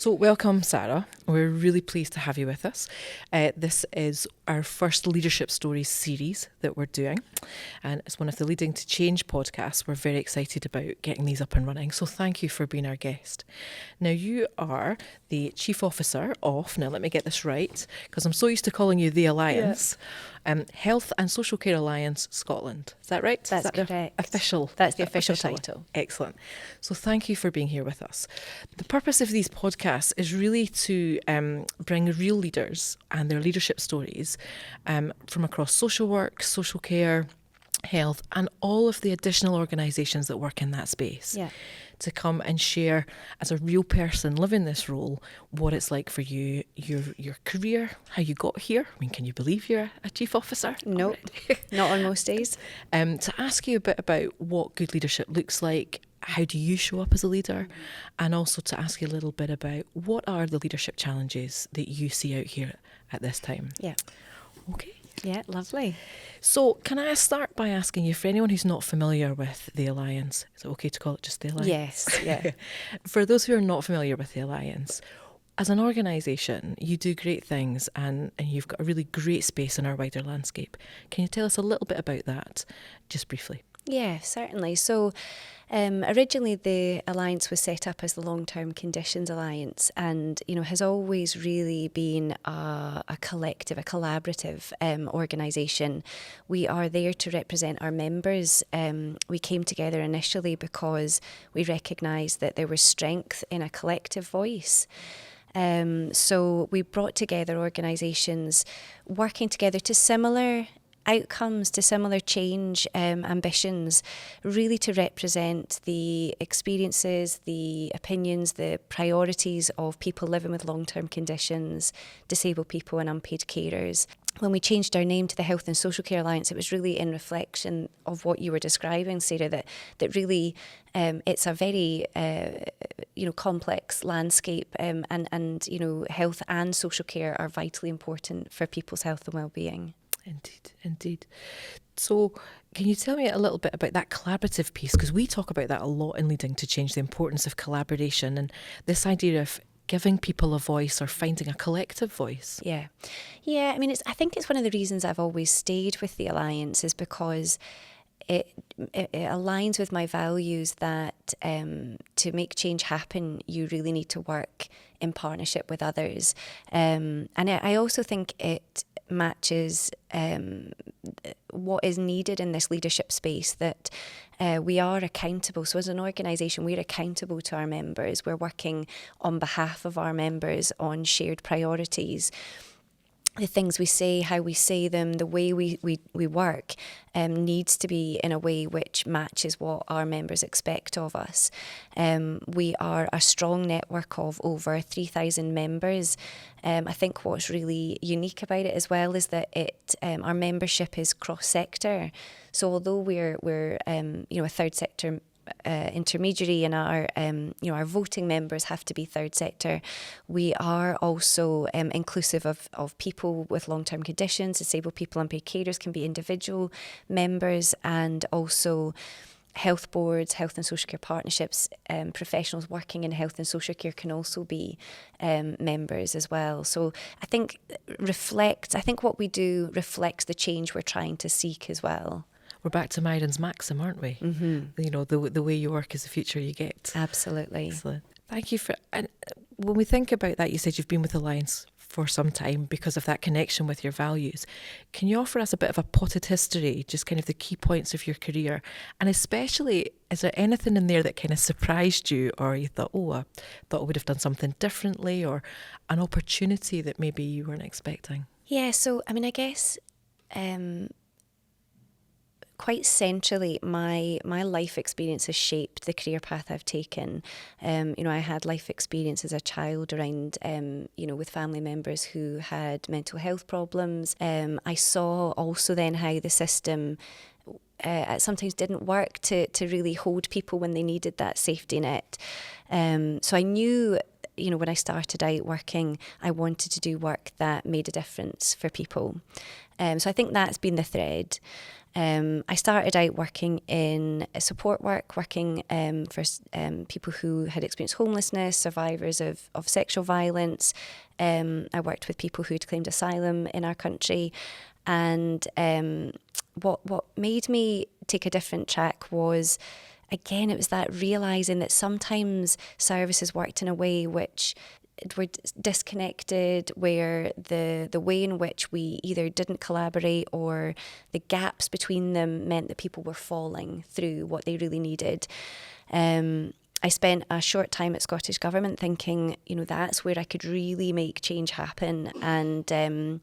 So welcome, Sara. We're really pleased to have you with us. This is our first Leadership Stories series that we're doing, and it's one of the Leading to Change podcasts. We're very excited about getting these up and running, so thank you for being our guest. Now, you are the Chief Officer of, now let me get this right, because I'm so used to calling you the Alliance, Health and Social Care Alliance Scotland. Is that right? That's correct. That's the official title. Excellent. So thank you for being here with us. The purpose of these podcasts is really to bring real leaders and their leadership stories from across social work, social care, health, and all of the additional organisations that work in that space. Yeah. To come and share as a real person living this role what it's like for you, your career, how you got here. I mean, can you believe you're a chief officer? Nope, not on most days. To ask you a bit about what good leadership looks like, how do you show up as a leader, and also to ask you a little bit about what are the leadership challenges that you see out here at this time. Yeah. Okay. Yeah, lovely. So can I start by asking you, for anyone who's not familiar with the Alliance, is it okay to call it just the Alliance? Yes, yeah. For those who are not familiar with the Alliance, as an organisation, you do great things and you've got a really great space in our wider landscape. Can you tell us a little bit about that, just briefly? Yeah, certainly. So originally the Alliance was set up as the Long-Term Conditions Alliance and, has always really been a collective, a collaborative organisation. We are there to represent our members. We came together initially because we recognised that there was strength in a collective voice. So we brought together organisations working together to similar outcomes, to similar change ambitions, really to represent the experiences, the opinions, the priorities of people living with long-term conditions, disabled people and unpaid carers. When we changed our name to the Health and Social Care Alliance, it was really in reflection of what you were describing, Sarah, that really it's a very complex landscape and health and social care are vitally important for people's health and well-being. Indeed. So can you tell me a little bit about that collaborative piece? Because we talk about that a lot in Leading to Change, the importance of collaboration and this idea of giving people a voice or finding a collective voice. Yeah. I mean, I think it's one of the reasons I've always stayed with the Alliance is because it aligns with my values that to make change happen, you really need to work in partnership with others. And I also think it matches what is needed in this leadership space, that we are accountable. So as an organisation, we're accountable to our members. We're working on behalf of our members on shared priorities. The things we say, how we say them, the way we work needs to be in a way which matches what our members expect of us. We are a strong network of over 3,000 members. I think what's really unique about it as well is that our membership is cross-sector. So although we're a third sector intermediary and our voting members have to be third sector, we are also inclusive of people with long-term conditions. Disabled people and unpaid carers can be individual members, and also health boards, health and social care partnerships, professionals working in health and social care can also be members as well. So I think what we do reflects the change we're trying to seek as well. We're back to Myron's maxim, aren't we? Mm-hmm. The way you work is the future you get. Absolutely. Excellent. Thank you and when we think about that, you said you've been with Alliance for some time because of that connection with your values. Can you offer us a bit of a potted history, just kind of the key points of your career? And especially, is there anything in there that kind of surprised you, or you thought, I thought I would have done something differently, or an opportunity that maybe you weren't expecting? Yeah, so I mean, I guess quite centrally, my life experience has shaped the career path I've taken. I had life experience as a child around, with family members who had mental health problems. I saw also then how the system sometimes didn't work to really hold people when they needed that safety net. So I knew, when I started out working, I wanted to do work that made a difference for people. So I think that's been the thread. I started out working in support work, working for people who had experienced homelessness, survivors of sexual violence. I worked with people who'd claimed asylum in our country. And what made me take a different track was, again, it was that realising that sometimes services worked in a way which were disconnected, where the way in which we either didn't collaborate or the gaps between them meant that people were falling through what they really needed. I spent a short time at Scottish Government thinking, that's where I could really make change happen. And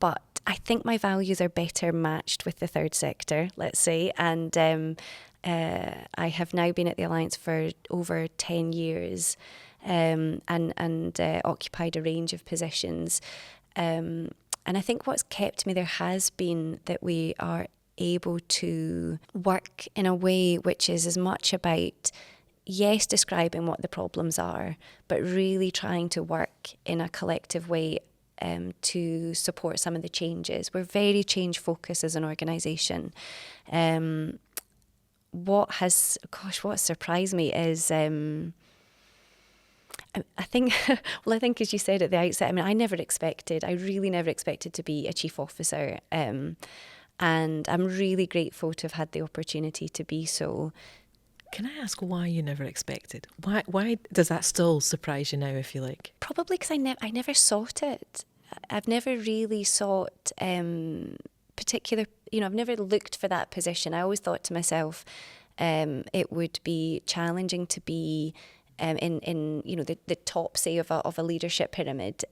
but I think my values are better matched with the third sector, let's say. And I have now been at the Alliance for over 10 years. And occupied a range of positions. And I think what's kept me there has been that we are able to work in a way which is as much about, yes, describing what the problems are, but really trying to work in a collective way to support some of the changes. We're very change focused as an organisation. What surprised me is... I think as you said at the outset, I really never expected to be a chief officer. And I'm really grateful to have had the opportunity to be so. Can I ask why you never expected? Why does that still surprise you now, if you like? Probably because I never sought it. I've never really sought particular, I've never looked for that position. I always thought to myself, it would be challenging to be in the top, say, of a leadership pyramid,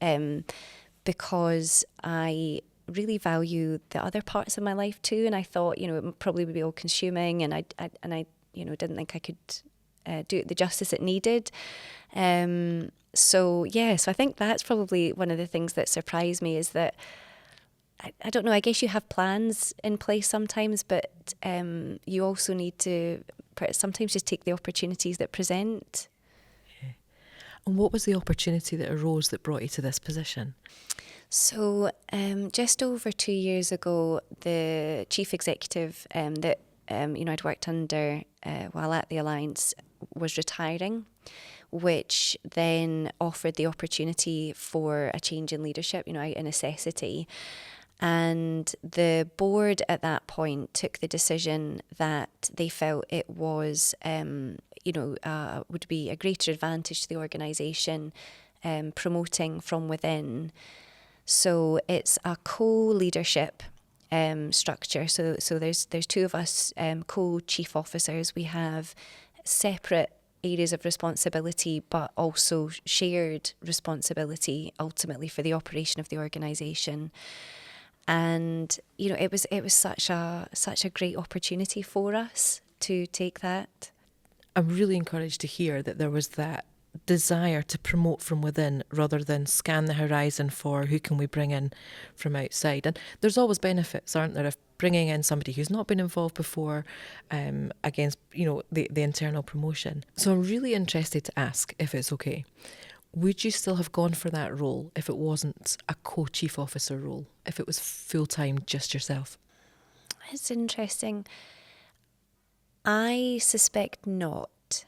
because I really value the other parts of my life too. And I thought, it probably would be all consuming, and I didn't think I could do it the justice it needed. So I think that's probably one of the things that surprised me, is that I don't know, I guess you have plans in place sometimes, but you also need to sometimes just take the opportunities that present. And what was the opportunity that arose that brought you to this position? So just over 2 years ago, the chief executive that I'd worked under while at the Alliance was retiring, which then offered the opportunity for a change in leadership, a necessity. And the board at that point took the decision that they felt it was, would be a greater advantage to the organisation promoting from within. So it's a co-leadership structure. So there's two of us co-chief officers. We have separate areas of responsibility, but also shared responsibility ultimately for the operation of the organisation. And it was such a great opportunity for us to take that. I'm really encouraged to hear that there was that desire to promote from within rather than scan the horizon for who can we bring in from outside. And there's always benefits, aren't there, of bringing in somebody who's not been involved before against the internal promotion. So I'm really interested to ask, if it's okay, would you still have gone for that role if it wasn't a co-chief officer role, if it was full-time, just yourself? It's interesting. I suspect not.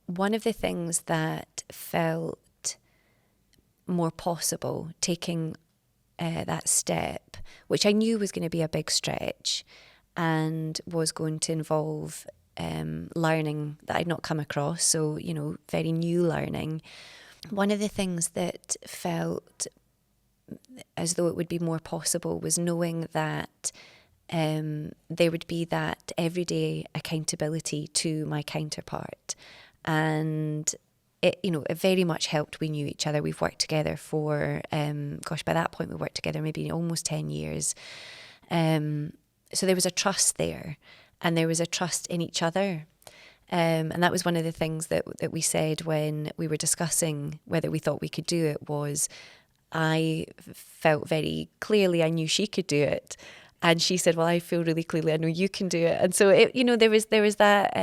One of the things that felt more possible, taking that step, which I knew was going to be a big stretch and was going to involve learning that I'd not come across, so very new learning. One of the things that felt as though it would be more possible was knowing that there would be that everyday accountability to my counterpart, and it very much helped. We knew each other. We've worked together for by that point we worked together maybe almost 10 years. So there was a trust there. And there was a trust in each other. And that was one of the things that we said when we were discussing whether we thought we could do it, was I felt very clearly I knew she could do it. And she said, well, I feel really clearly, I know you can do it. And so, there was that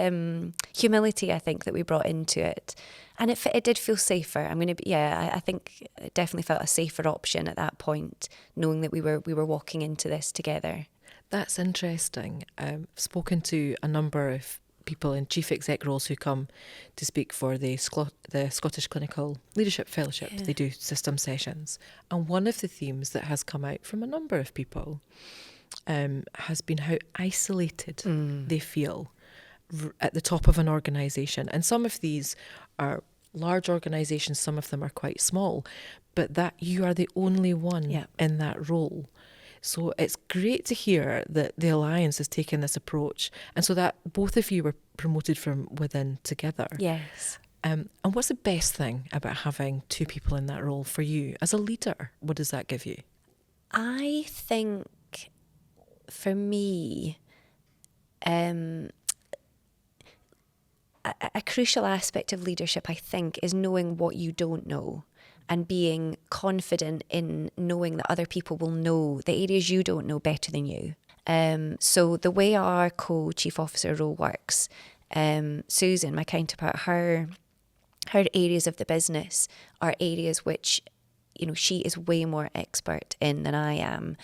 humility, I think, that we brought into it. And it did feel safer. I think it definitely felt a safer option at that point, knowing that we were walking into this together. That's interesting. I've spoken to a number of people in chief exec roles who come to speak for the Scottish Clinical Leadership Fellowship. Yeah. They do system sessions. And one of the themes that has come out from a number of people has been how isolated they feel at the top of an organisation. And some of these are large organisations, some of them are quite small, but that you are the only one in that role. So it's great to hear that the Alliance has taken this approach, and so that both of you were promoted from within together. Yes. And what's the best thing about having two people in that role for you as a leader? What does that give you? I think for me, a crucial aspect of leadership, I think, is knowing what you don't know and being confident in knowing that other people will know the areas you don't know better than you. So the way our co-chief officer role works, Susan, my counterpart, her areas of the business are areas which, she is way more expert in than I am.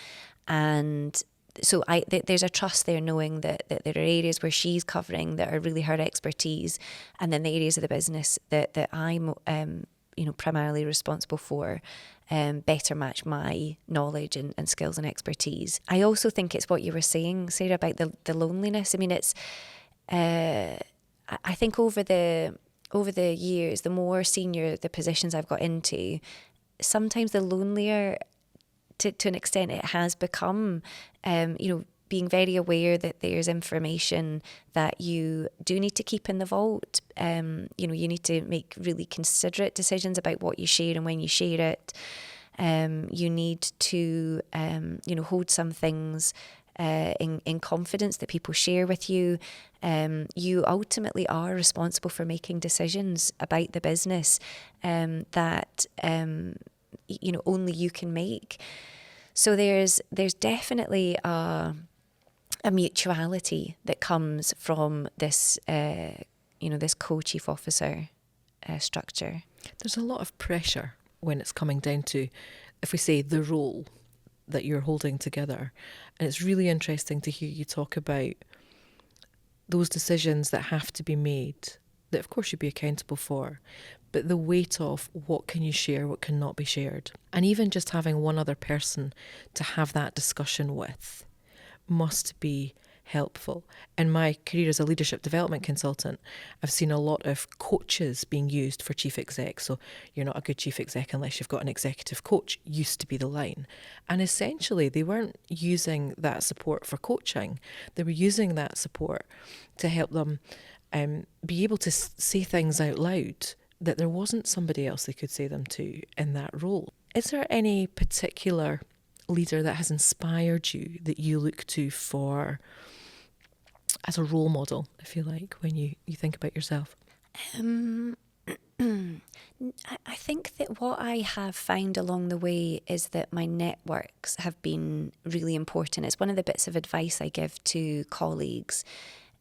And so there's a trust there, knowing that there are areas where she's covering that are really her expertise, and then the areas of the business that I'm primarily responsible for better match my knowledge and skills and expertise. I also think it's what you were saying, Sarah, about the loneliness. I mean, it's I think over the years, the more senior the positions I've got into, sometimes the lonelier to an extent it has become. Being very aware that there's information that you do need to keep in the vault. You need to make really considerate decisions about what you share and when you share it. You need to, hold some things in confidence that people share with you. You ultimately are responsible for making decisions about the business that, only you can make. So there's definitely a mutuality that comes from this, this co-chief officer structure. There's a lot of pressure when it's coming down to, if we say, the role that you're holding together. And it's really interesting to hear you talk about those decisions that have to be made, that of course you'd be accountable for, but the weight of what can you share, what cannot be shared. And even just having one other person to have that discussion with must be helpful. In my career as a leadership development consultant, I've seen a lot of coaches being used for chief exec. So you're not a good chief exec unless you've got an executive coach, used to be the line. And essentially they weren't using that support for coaching. They were using that support to help them be able to say things out loud that there wasn't somebody else they could say them to in that role. Is there any particular leader that has inspired you that you look to for as a role model, if you like, when you think about yourself? I think that what I have found along the way is that my networks have been really important. It's one of the bits of advice I give to colleagues.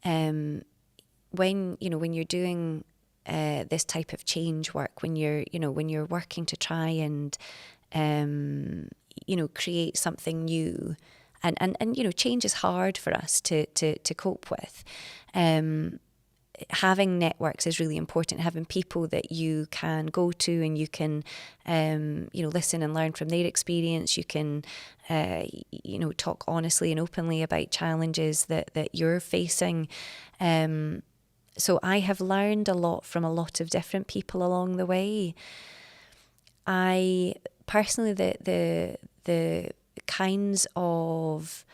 When you're doing this type of change work, when you're working to try and create something new, and change is hard for us to cope with. Having networks is really important. Having people that you can go to and you can, listen and learn from their experience. You can, talk honestly and openly about challenges that you're facing. So I have learned a lot from a lot of different people along the way. I personally, the kinds of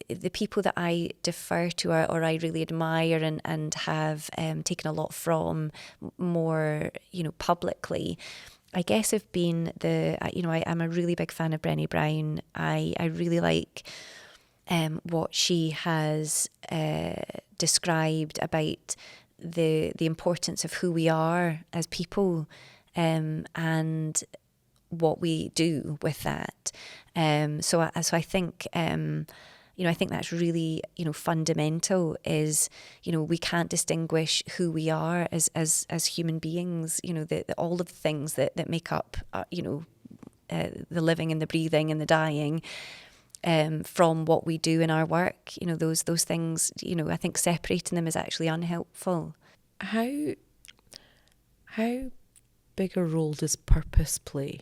the people that I defer to or I really admire and have taken a lot from more, publicly, I guess have been I'm a really big fan of Brené Brown. I really like what she has described about the importance of who we are as people, and what we do with that. So I think, I think that's really, fundamental is, we can't distinguish who we are as human beings, all of the things that make up, the living and the breathing and the dying, from what we do in our work. Those things, I think separating them is actually unhelpful. How big a role does purpose play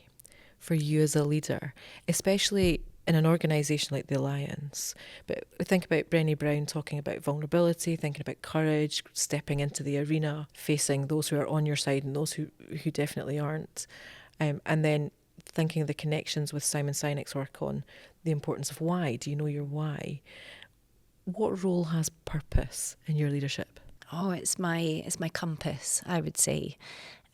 for you as a leader, especially in an organisation like the Alliance? But think about Brené Brown talking about vulnerability, thinking about courage, stepping into the arena, facing those who are on your side and those who definitely aren't. And then thinking of the connections with Simon Sinek's work on the importance of why. Do you know your why? What role has purpose in your leadership? Oh, it's my compass, I would say.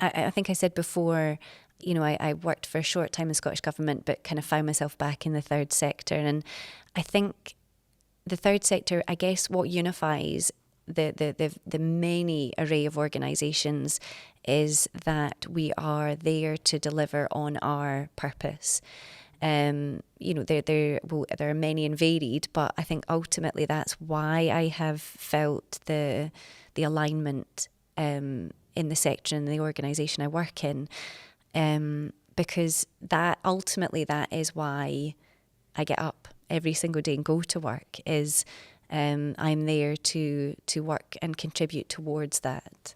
I think I said before, I worked for a short time in Scottish Government, but kind of found myself back in the third sector. And I think the third sector, I guess what unifies the many array of organisations is that we are there to deliver on our purpose. There are many and varied, but I think ultimately that's why I have felt the alignment in the sector and the organisation I work in, because that is why I get up every single day and go to work. Is I'm there to work and contribute towards that.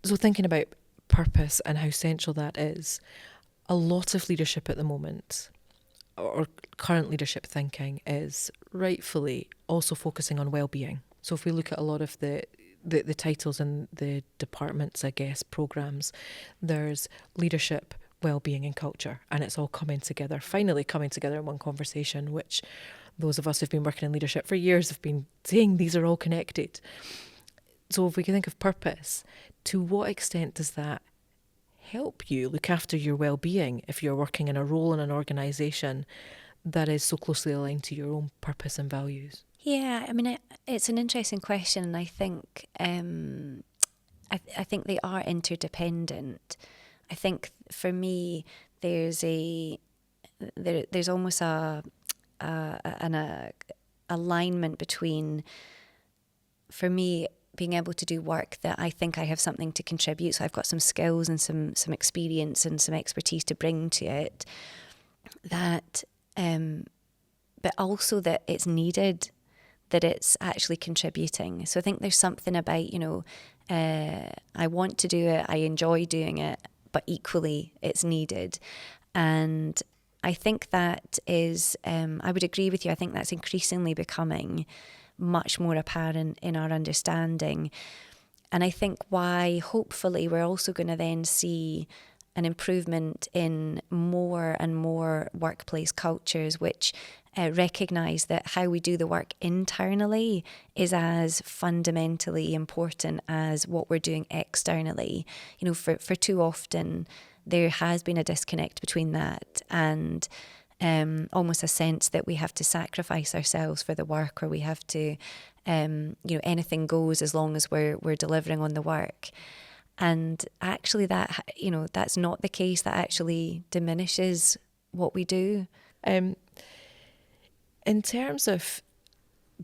So thinking about purpose and how central that is, a lot of leadership at the moment, or current leadership thinking, is rightfully also focusing on well-being. So if we look at a lot of the titles in the departments, I guess, programmes, there's leadership, well-being and culture, and it's all finally coming together in one conversation, which those of us who've been working in leadership for years have been saying these are all connected. So if we can think of purpose, to what extent does that help you look after your well-being if you're working in a role in an organisation that is so closely aligned to your own purpose and values? Yeah, I mean, it's an interesting question, and I think I think they are interdependent. I think for me, there's almost an alignment between, for me, being able to do work that I think I have something to contribute. So I've got some skills and some experience and some expertise to bring to it. That, but also that it's needed, that it's actually contributing. So I think there's something about, I want to do it, I enjoy doing it, but equally it's needed. And I think that is, I would agree with you, I think that's increasingly becoming much more apparent in our understanding. And I think why, hopefully, we're also going to then see an improvement in more and more workplace cultures which recognise that how we do the work internally is as fundamentally important as what we're doing externally. For too often there has been a disconnect between that and almost a sense that we have to sacrifice ourselves for the work, or we have to, anything goes as long as we're delivering on the work. And actually that's not the case. That actually diminishes what we do. In terms of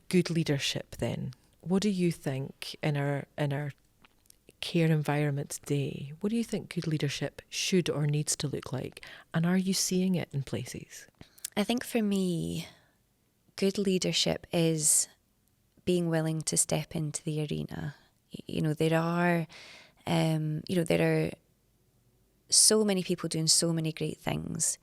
good leadership then, what do you think in our care environment today, what do you think good leadership should or needs to look like? And are you seeing it in places? I think for me, good leadership is being willing to step into the arena. There are so many people doing so many great things.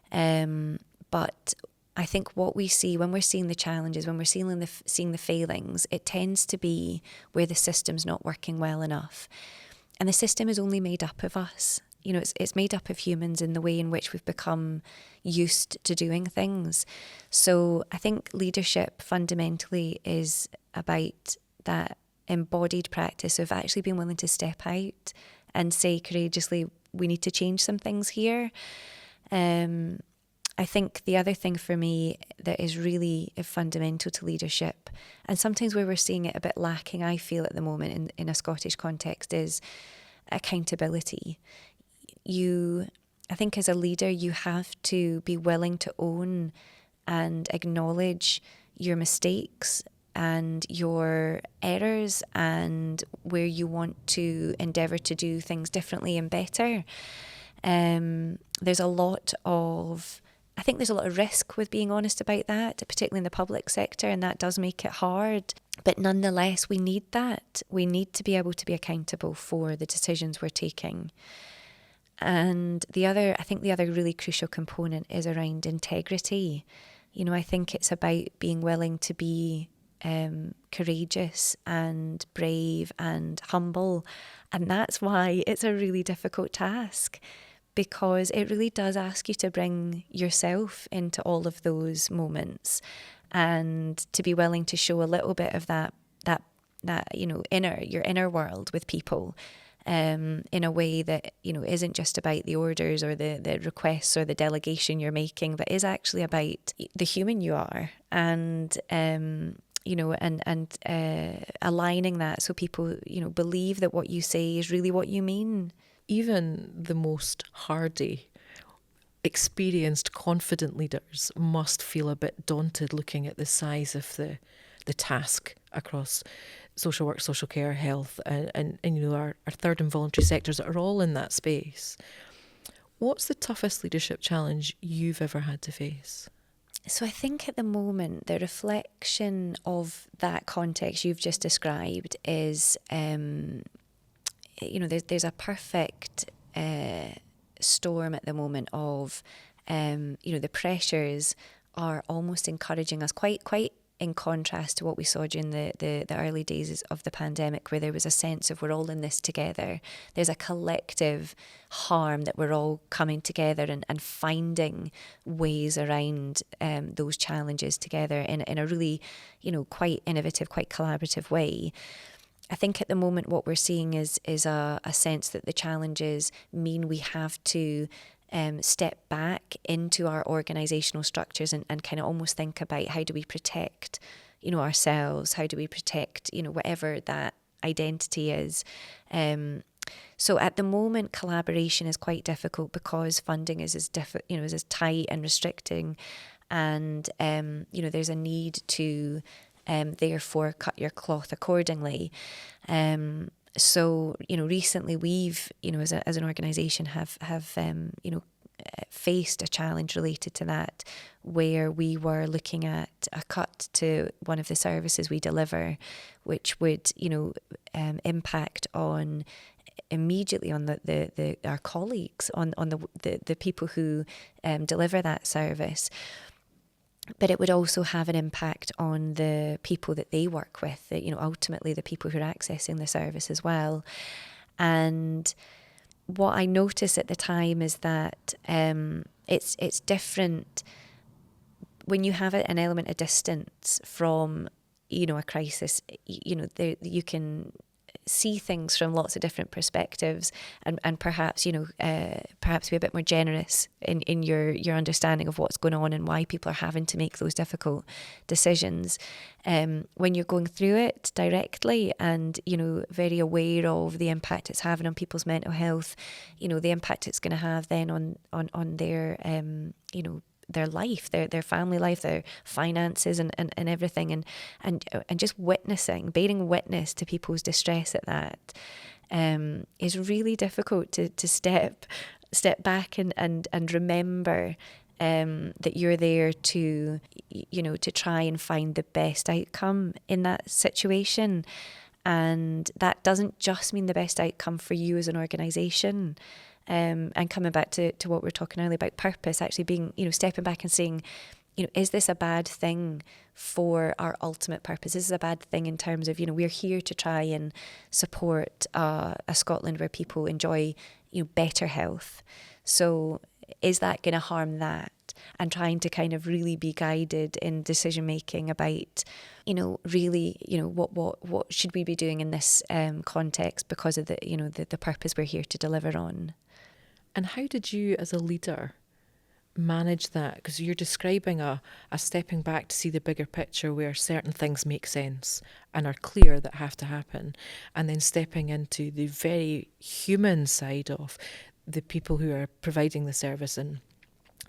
But I think what we see when we're seeing the challenges, when we're seeing the failings, it tends to be where the system's not working well enough. And the system is only made up of us. It's made up of humans in the way in which we've become used to doing things. So I think leadership fundamentally is about that embodied practice of actually being willing to step out and say courageously, we need to change some things here. I think the other thing for me that is really fundamental to leadership, and sometimes where we're seeing it a bit lacking, I feel at the moment in a Scottish context, is accountability. I think as a leader, you have to be willing to own and acknowledge your mistakes and your errors and where you want to endeavour to do things differently and better. There's a lot of risk with being honest about that, particularly in the public sector, and that does make it hard. But nonetheless, we need that. We need to be able to be accountable for the decisions we're taking. And I think the other really crucial component is around integrity. I think it's about being willing to be courageous and brave and humble. And that's why it's a really difficult task, because it really does ask you to bring yourself into all of those moments and to be willing to show a little bit of that your inner world with people, in a way that isn't just about the orders or the requests or the delegation you're making, but is actually about the human you are, and aligning that so people believe that what you say is really what you mean. Even the most hardy, experienced, confident leaders must feel a bit daunted looking at the size of the task across social work, social care, health, and our third and voluntary sectors that are all in that space. What's the toughest leadership challenge you've ever had to face? So I think at the moment, the reflection of that context you've just described is, there's a perfect storm at the moment of, the pressures are almost encouraging us, quite in contrast to what we saw during the early days of the pandemic, where there was a sense of we're all in this together. There's a collective harm that we're all coming together and finding ways around those challenges together in a really, quite innovative, quite collaborative way. I think at the moment what we're seeing is a sense that the challenges mean we have to step back into our organisational structures and kind of almost think about how do we protect, ourselves, how do we protect, whatever that identity is. So at the moment, collaboration is quite difficult because funding is as tight and restricting, and there's a need to therefore cut your cloth accordingly. So, recently we've, as an organisation have faced a challenge related to that, where we were looking at a cut to one of the services we deliver, which would, impact on immediately on our colleagues, on the people who deliver that service. But it would also have an impact on the people that they work with, ultimately the people who are accessing the service as well. And what I noticed at the time is that it's different when you have an element of distance from, a crisis. You can see things from lots of different perspectives, and perhaps perhaps be a bit more generous in your understanding of what's going on and why people are having to make those difficult decisions. When you're going through it directly and very aware of the impact it's having on people's mental health, the impact it's going to have then on their their life, their family life, their finances and everything, and just bearing witness to people's distress at that is really difficult to step back and remember that you're there to try and find the best outcome in that situation. And that doesn't just mean the best outcome for you as an organisation. And coming back to what we were talking earlier about purpose, actually being, stepping back and saying, is this a bad thing for our ultimate purpose? Is this a bad thing in terms of, we're here to try and support a Scotland where people enjoy, better health. So is that going to harm that? And trying to kind of really be guided in decision making about, really, what should we be doing in this context because of the purpose we're here to deliver on. And how did you, as a leader, manage that? Because you're describing a stepping back to see the bigger picture where certain things make sense and are clear that have to happen, and then stepping into the very human side of the people who are providing the service and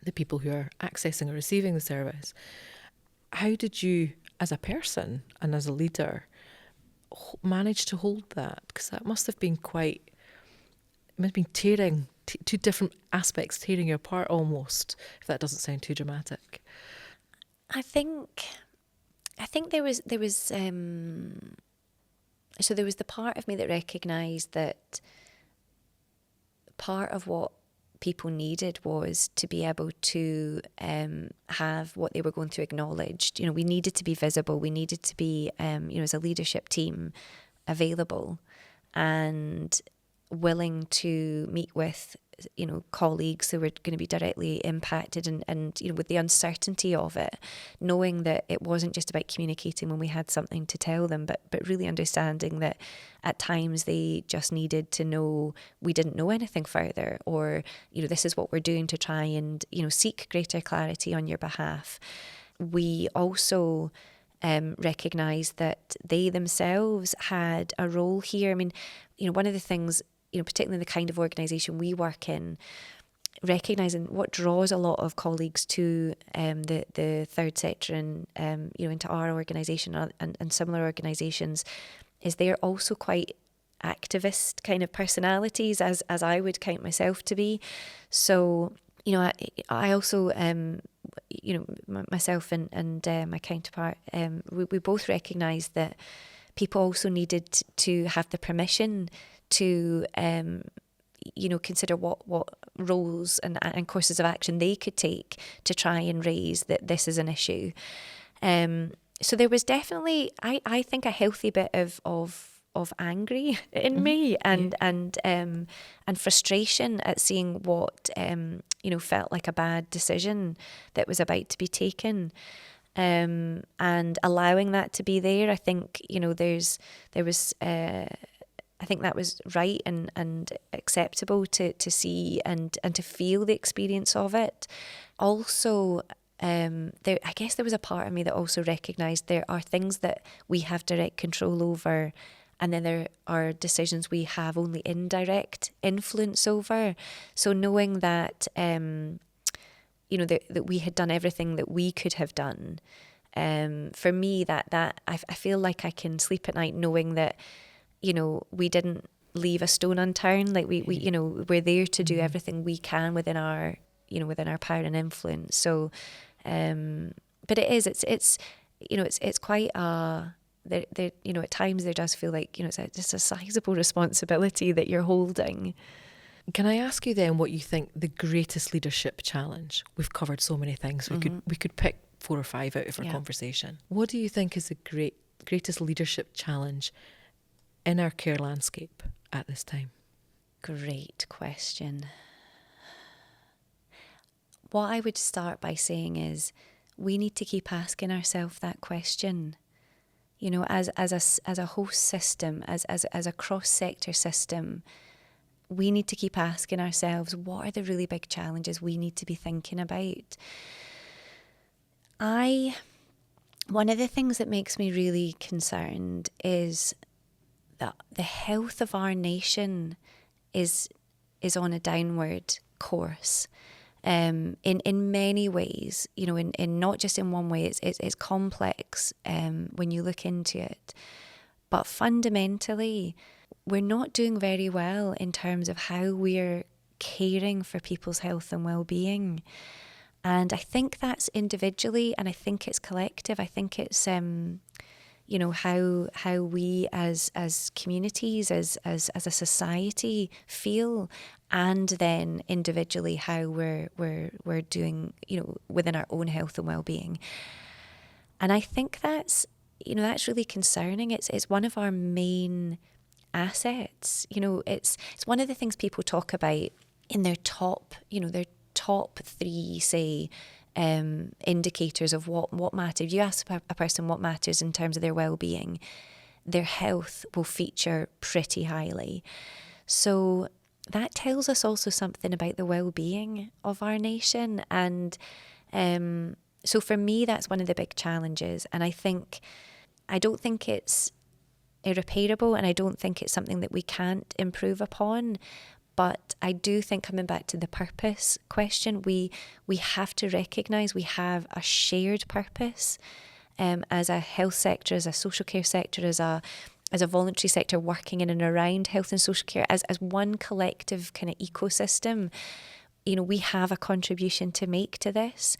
the people who are accessing or receiving the service. How did you, as a person and as a leader, manage to hold that? Because that must have been tearing, two different aspects tearing you apart almost, if that doesn't sound too dramatic. I think there was so there was the part of me that recognised that part of what people needed was to be able to have what they were going through acknowledged. You know, we needed to be visible. We needed to be, as a leadership team, available and willing to meet with, colleagues who were going to be directly impacted and with the uncertainty of it, knowing that it wasn't just about communicating when we had something to tell them, but really understanding that at times they just needed to know we didn't know anything further, or, this is what we're doing to try and, seek greater clarity on your behalf. We also recognised that they themselves had a role here. I mean, one of the things, particularly the kind of organisation we work in, recognising what draws a lot of colleagues to the third sector and into our organisation and similar organisations is they're also quite activist kind of personalities, as I would count myself to be. So I also myself and my counterpart, we both recognised that people also needed to have the permission to consider what roles and courses of action they could take to try and raise that this is an issue. So there was definitely, I think, a healthy bit of angry in me and frustration at seeing what felt like a bad decision that was about to be taken. And allowing that to be there, I think I think that was right and acceptable to see and to feel the experience of it. Also, I guess there was a part of me that also recognised there are things that we have direct control over, and then there are decisions we have only indirect influence over. So knowing that, that we had done everything that we could have done, for me, that I feel like I can sleep at night knowing that, we didn't leave a stone unturned. Like we're there to do everything we can within our power and influence. So, but it's quite there, at times there does feel like, it's just a sizable responsibility that you're holding. Can I ask you then what you think the greatest leadership challenge? We've covered so many things. We could pick 4 or 5 out of our conversation. What do you think is the greatest leadership challenge in our care landscape at this time? Great question. What I would start by saying is we need to keep asking ourselves that question. As a host system, as a cross-sector system, we need to keep asking ourselves, what are the really big challenges we need to be thinking about? One of the things that makes me really concerned is that the health of our nation is on a downward course. In many ways, in not just in one way, it's complex when you look into it. But fundamentally, we're not doing very well in terms of how we're caring for people's health and well-being. And I think that's individually, and I think it's collective. I think it's how we as communities, as a society feel, and then individually how we're doing, within our own health and well-being. And I think that's really concerning. It's one of our main assets. It's one of the things people talk about in their top 3, say, indicators of what matters. You ask a person what matters in terms of their well-being, their health will feature pretty highly. So that tells us also something about the well-being of our nation. And so for me, that's one of the big challenges. And I don't think it's irreparable, and I don't think it's something that we can't improve upon. But I do think, coming back to the purpose question, we have to recognise we have a shared purpose as a health sector, as a social care sector, as a voluntary sector working in and around health and social care, as one collective kind of ecosystem. You know, we have a contribution to make to this,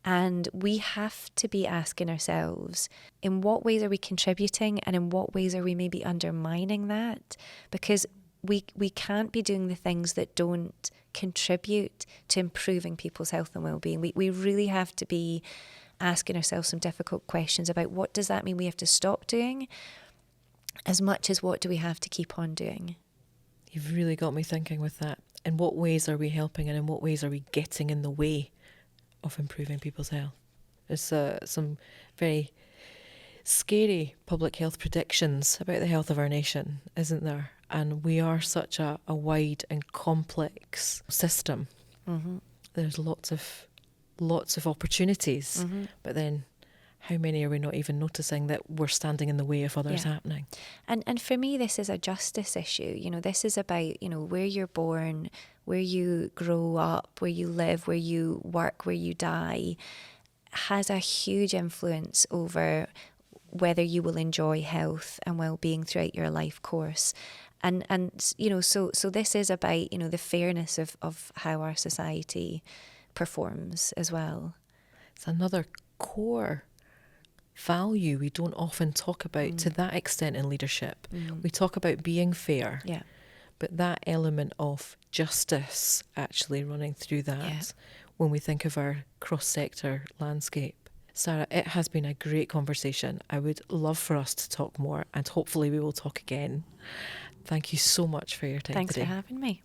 and we have to be asking ourselves, in what ways are we contributing, and in what ways are we maybe undermining that? Because we can't be doing the things that don't contribute to improving people's health and well-being. We really have to be asking ourselves some difficult questions about, what does that mean we have to stop doing, as much as what do we have to keep on doing? You've really got me thinking with that. In what ways are we helping, and in what ways are we getting in the way of improving people's health? There's some very scary public health predictions about the health of our nation, isn't there? And we are such a wide and complex system. Mm-hmm. There's lots of opportunities, but then how many are we not even noticing that we're standing in the way of others happening? And for me, this is a justice issue. You know, this is about, you know, where you're born, where you grow up, where you live, where you work, where you die, has a huge influence over whether you will enjoy health and well-being throughout your life course. And you know, so this is about, you know, the fairness of how our society performs as well. It's another core value we don't often talk about to that extent in leadership. We talk about being fair, but that element of justice actually running through that when we think of our cross-sector landscape. Sara, it has been a great conversation. I would love for us to talk more, and hopefully we will talk again. Thank you so much for your time Thanks today. for having me.